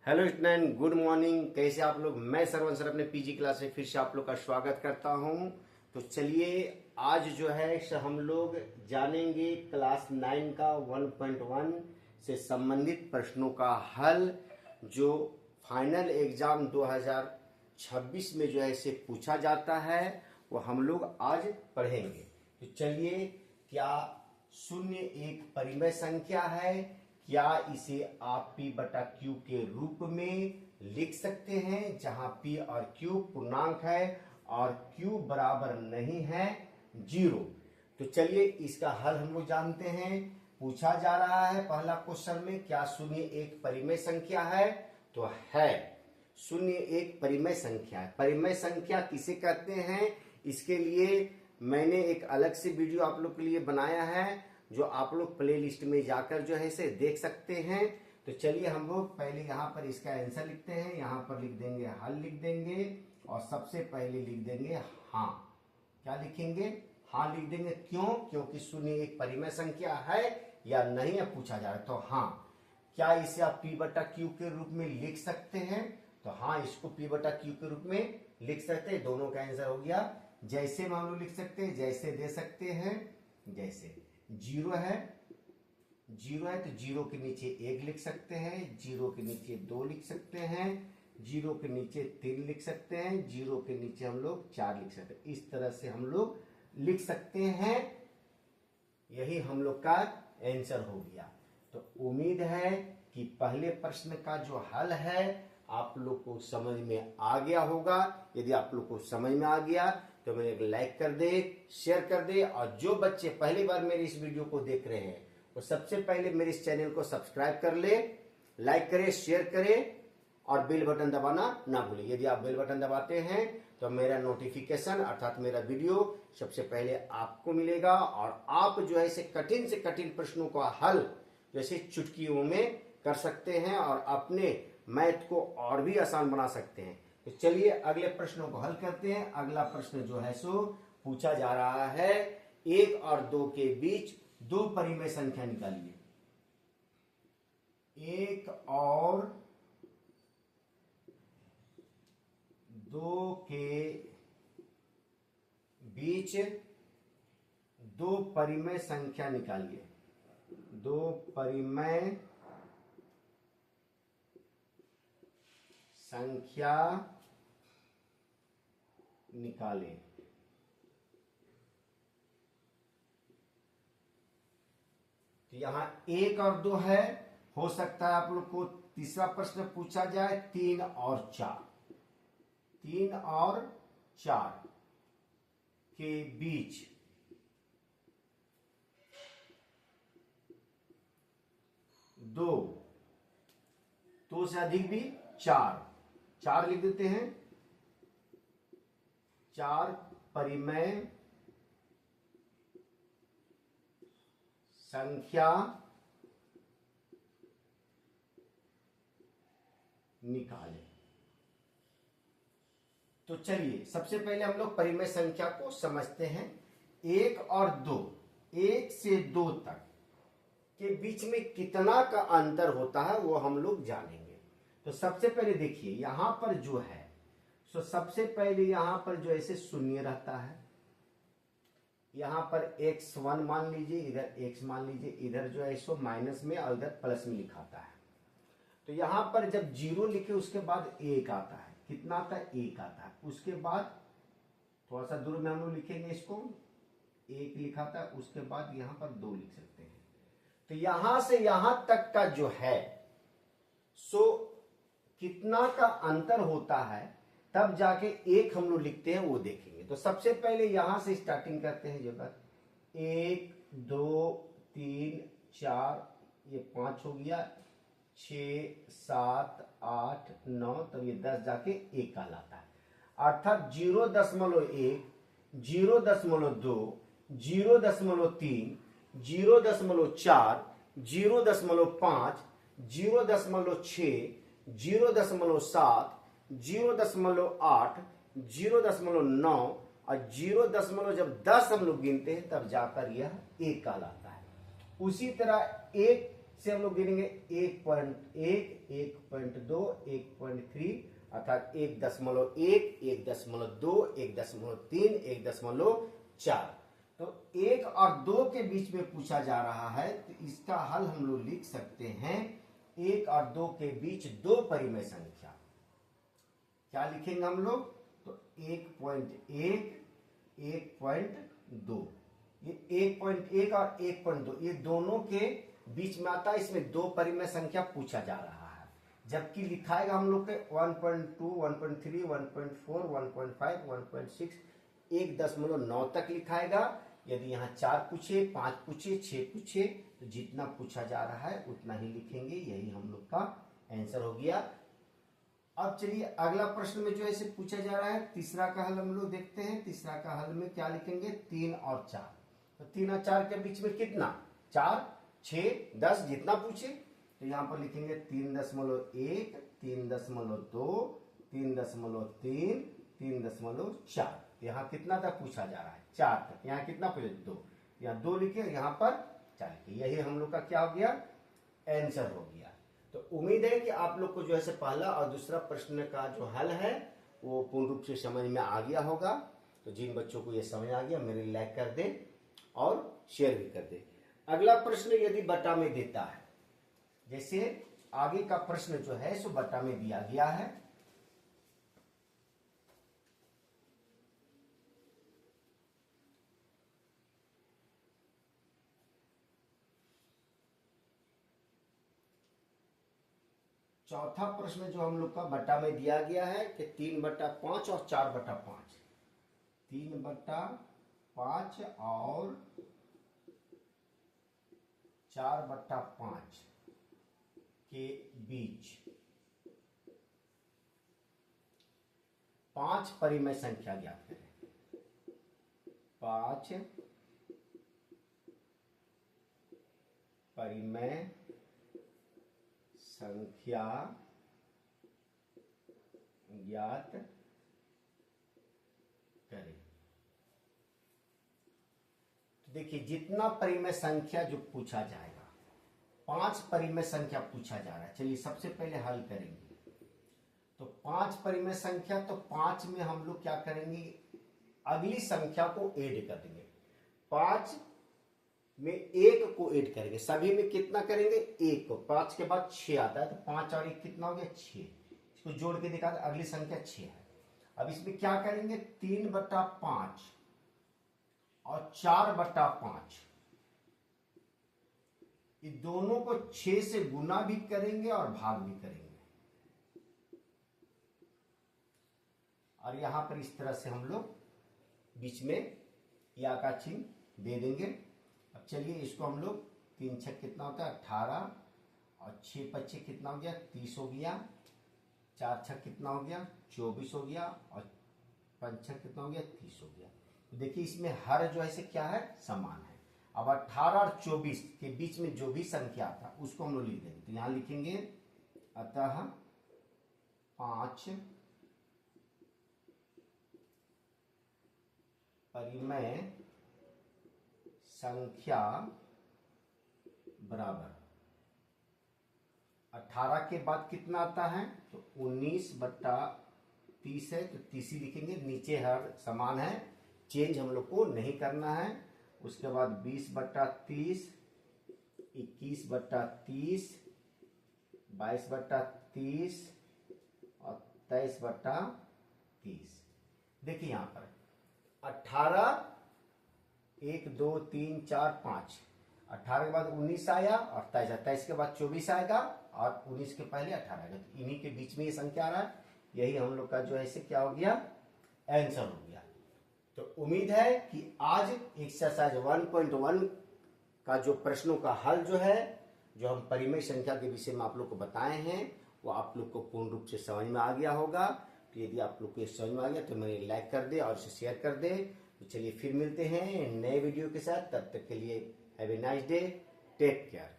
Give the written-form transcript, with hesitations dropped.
Hello student, good morning. कैसे आप लोग? मैं सरवन सर अपने पीजी क्लास में फिर से आप लोग का स्वागत करता हूं। तो चलिए आज जो है हम लोग जानेंगे क्लास 9 का 1.1 से संबंधित प्रश्नों का हल, जो फाइनल एग्जाम 2026 में जो है इसे पूछा जाता है, वो हम लोग आज पढ़ेंगे। तो चलिए, क्या शून्य एक परिमेय संख्या है? क्या इसे आप P बटा Q के रूप में लिख सकते हैं, जहां P और Q पूर्णांक है और Q बराबर नहीं है 0। तो चलिए इसका हल हम लोग जानते हैं। पूछा जा रहा है पहला क्वेश्चन में, क्या शून्य एक परिमेय संख्या है? तो है, शून्य एक परिमेय संख्या है। परिमेय संख्या किसे कहते हैं, इसके लिए मैंने एक अलग से वीडियो आप लोग के लिए बनाया है, जो आप लोग प्ले लिस्ट में जाकर जो है इसे देख सकते हैं। तो चलिए हम लोग पहले यहाँ पर इसका आंसर लिखते हैं। यहाँ पर लिख देंगे हल, लिख देंगे और सबसे पहले लिख देंगे हाँ। क्या लिखेंगे? हाँ लिख देंगे। क्यों? क्योंकि शून्य एक परिमेय संख्या है या नहीं है पूछा जा रहा है। तो हाँ, क्या इसे आप P बटा Q के रूप में लिख सकते हैं? तो हाँ, इसको P बटा Q के रूप में लिख सकते हैं। दोनों का आंसर हो गया। जैसे हम लोग लिख सकते हैं, जैसे दे सकते हैं, जैसे 0 है, 0 है तो 0 के नीचे 1 लिख सकते हैं, 0 के नीचे 2 लिख सकते हैं, 0 के नीचे 3 लिख सकते हैं, 0 के नीचे हम लोग 4 लिख सकते हैं। इस तरह से हम लोग लिख सकते हैं। यही हम लोग का आंसर हो गया। तो उम्मीद है कि पहले प्रश्न का जो हल है आप लोग को समझ में आ गया होगा। यदि आप लोग को समझ में आ गया तो मेरे एक लाइक कर दे, शेयर कर दे, और जो बच्चे पहली बार मेरे इस वीडियो को देख रहे हैं वो सबसे पहले मेरे इस चैनल को सब्सक्राइब कर ले, लाइक करे, शेयर करे और बेल बटन दबाना ना भूले। यदि आप बेल बटन दबाते हैं तो मेरा नोटिफिकेशन अर्थात मेरा वीडियो सबसे पहले आपको मिलेगा और आप जो है इसे कठिन से कठिन प्रश्नों का हल जैसे चुटकियों में कर सकते हैं और अपने मैथ को और भी आसान बना सकते हैं। तो चलिए अगले प्रश्नों को हल करते हैं। अगला प्रश्न जो है सो पूछा जा रहा है, 1 और 2 के बीच दो परिमेय संख्या निकालिए। 1 और 2 के बीच दो परिमेय संख्या निकालिए। दो परिमेय संख्या निकालें। तो यहां 1 और 2 है। हो सकता है आप लोग को तीसरा प्रश्न पूछा जाए 3 और 4। 3 और 4 के बीच दो से अधिक भी 4 लिख देते हैं। 4 परिमेय संख्या निकालें। तो चलिए सबसे पहले हम लोग परिमेय संख्या को समझते हैं। 1 और 2, 1 से 2 तक के बीच में कितना का अंतर होता है वो हम लोग जानेंगे। तो सबसे पहले देखिए यहां पर जो है सो सबसे पहले यहां पर जो ऐसे शून्य रहता है। यहां पर x1 मान लीजिए, इधर x मान लीजिए, इधर जो है सो माइनस में और इधर प्लस में लिखाता है। तो यहां पर जब 0 लिखे उसके बाद 1 आता है। कितना आता है? 1 आता है। उसके बाद थोड़ा सा दूर में हम लोग लिखेंगे, इसको 1 लिखा था, उसके बाद यहां पर 2 लिख सकते हैं। तो यहां से यहां तक का जो है सो कितना का अंतर होता है, तब जाके 1 हम लोग लिखते हैं, वो देखेंगे। तो सबसे पहले यहां से स्टार्टिंग करते हैं। जगह 1 2 3 4, ये 5 हो गया, 6 7 8 9, तब ये 10 जाके 1 कहलाता है। अर्थात 0.1, 0.2, 0.3, 0.4, 0.5, 0.6, 0.7, 0.8, 0.9 और 0. जब 10 हम लोग गिनते हैं तब जाकर यह 1 कहलाता है। उसी तरह 1 इसे हम लोग गिनेंगे 1.1, 1.2, 1.3 अर्थात 1.1, 1.2, 1.3, 1.4। तो 1 और 2 के बीच में पूछा जा रहा है, तो इसका हल हम लोग लिख सकते हैं 1 और 2 के बीच दो परिमेय संख्या। क्या लिखेंगे हम लोग? तो 1.1, 1.2, ये 1.1 और 1.2 ये दोनों के बीच में आता है। इसमें दो परिमेय संख्या पूछा जा रहा है, जबकि लिखाएगा हम लोग के 1.2, 1.3, 1.4, 1.5, 1.6, 1.9 तक लिखाएगा। यदि यहाँ 4 पूछे, 5 पूछे, 6 पूछे, तो जितना पूछा जा रहा है उतना ही लिखेंगे। यही हम लोग का आंसर हो गया। अब चलिए अगला प्रश्न में जो है इसे पूछा जा रहा है, तीसरा का हल हम लोग देखते हैं। तीसरा का हल में क्या लिखेंगे? 3 और 4। तो 3 और 4 के बीच में कितना? 4, 6, 10 जितना पूछे। तो यहाँ पर लिखेंगे 3.1, 3.2, 3.3, 3.4। यहाँ कितना तक पूछा जा रहा है? 4 तक। यहाँ कितना पूछे? 2। यहाँ 2 लिखे, यहाँ पर 4 लिखे। यही हम लोग का क्या हो गया? आंसर हो गया। तो उम्मीद है कि आप लोग को जो है पहला और दूसरा प्रश्न का जो हल है वो पूर्ण रूप से समझ में आ गया होगा। तो जिन बच्चों को ये समझ आ गया मेरे लाइक कर दें और शेयर भी कर दें। अगला प्रश्न यदि बटा में देता है, जैसे आगे का प्रश्न जो है सो बटा में दिया गया है। चौथा प्रश्न जो हम लोग का बटा में दिया गया है कि 3/5 और 4/5। 3/5 और 4/5 के बीच 5 परिमेय संख्या ज्ञात करें। 5 परिमेय संख्या ज्ञात करें। तो देखिए जितना परिमेय संख्या जो पूछा जाएगा, 5 परिमेय संख्या पूछा जा रहा है। चलिए सबसे पहले हल करेंगे। तो 5 परिमेय संख्या, तो 5 में हम लोग क्या करेंगे? अगली संख्या को ऐड कर देंगे। 5 में 1 को ऐड करेंगे। सभी में कितना करेंगे? 1 को। 5 के बाद 6 आता है, तो 5 और 1 कितना हो गया? 6। इसको जोड़ के दिखा दे, अगली संख्या 6 है। अब इसमें क्या करेंगे? 3/5 और 4/5, ये दोनों को 6 से गुना भी करेंगे और भाग भी करेंगे। और यहां पर इस तरह से हम लोग बीच में या का चिन्ह दे देंगे। अब चलिए इसको हम लोग 3 छक कितना होता है? 18 और 6 5 कितना हो गया? 30 हो गया। 4 छक कितना हो गया? 24 हो गया। और 5 छक कितना हो गया? 30 हो गया। तो देखिए इसमें हर जो है क्या है? समान है। अब 18 और 24 के बीच में जो भी संख्या था उसको हम लोग लिख देंगे। तो यहां लिखेंगे अतः 5 परिमेय संख्या बराबर 18 के बाद कितना आता है? तो 19/30 है, तो 30 ही लिखेंगे। नीचे हर समान है, चेंज हम लोग को नहीं करना है। उसके बाद 20/30, 21/30, 22/30 और 23/30। देखिए यहां पर 18, 1 2 3 4 5, 18 के बाद 19 आया और 23 के बाद 24 आएगा और 19 के पहले 18 आएगा। तो इन्हीं के बीच में ये संख्या आ रहा है। यही हम लोग का जो है इसे क्या हो गया? आंसर हो गया। तो उम्मीद है कि आज एक्सरसाइज 1.1 का जो प्रश्नों का हल जो है, जो हम परिमेय संख्या के विषय में आप लोग को बताए हैं, वो आप लोग को पूर्ण रूप से समझ में आ गया होगा। तो यदि आप लोग को समझ में आ गया तो मेरे लाइक कर दे और इसे शेयर कर दे। तो चलिए फिर मिलते हैं नए वीडियो के साथ। तब तक के लिए have a nice day, take care.